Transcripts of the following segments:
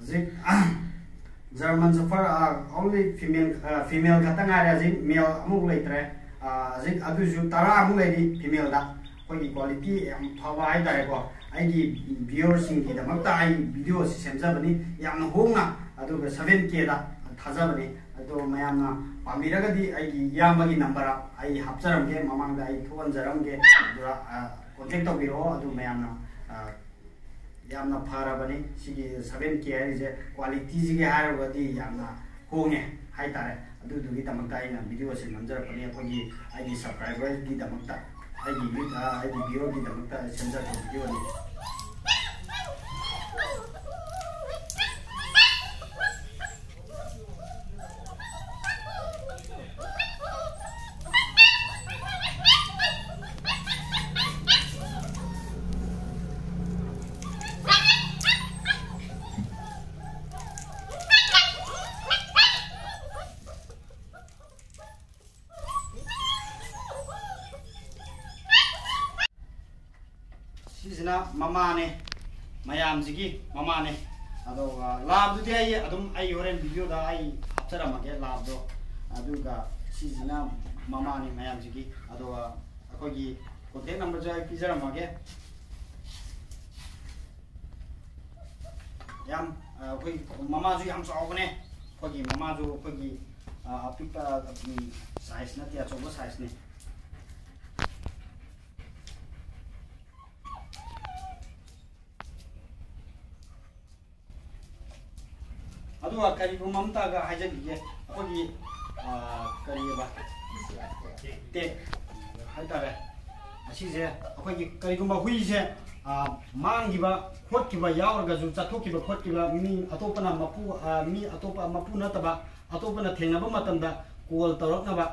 German Shepherd only female katang ada sih male amuk leitre sih adu ju tara amuk lagi female dah koi quality yang thawai ada ko ai di viewers sing kita makta ai video semja bani yang honga adu 7K dah thaja bani adu mayam na pamira ka di ai ki yang bagi number ai hapsaram ke mamang da ai thuan jaram ke dura contact to biro adu mayam na yamna phara bani sigi 7K ai je quality sigi haragadi yamna honge hai tare adu dugi tamakta ina video se namjar pani akogi ai subscriber di tamakta ai video di tamakta senja video ni sisina mama ne mayam sigi mama ne ado lab du ai adum ai horen video da ai hapsara mage lab do aduga sisina mama ne mayam sigi ado akogi contact number jai pizara mage yam koi mama ju yam saw ne kogi mama ju kogi apika size na tia chobo size ne aduh kari mamta ga haja dige akogi kari ba te haitare asije akogi kari gumba hui je mang giba khot kiba yaur ga ju chathok kiba khot kiba mi atopana mapu mi atopa mapu na taba atopana thengna ba matamda call torok na ba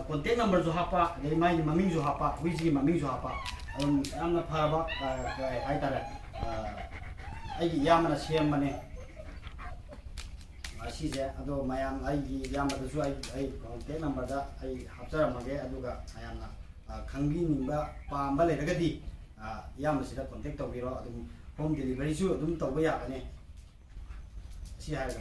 contact number ju hapa dei mai maming ju hapa hui ji maming ju hapa amna phaba haitare ai gi yamana sem mane asije ado mayam ai yam da su ai contact number da ai hapsara mage aduga ayamna khangbi nimba pamba le ragadi yam sida contact to biro adum home delivery su adum to ba ya ne si hai ga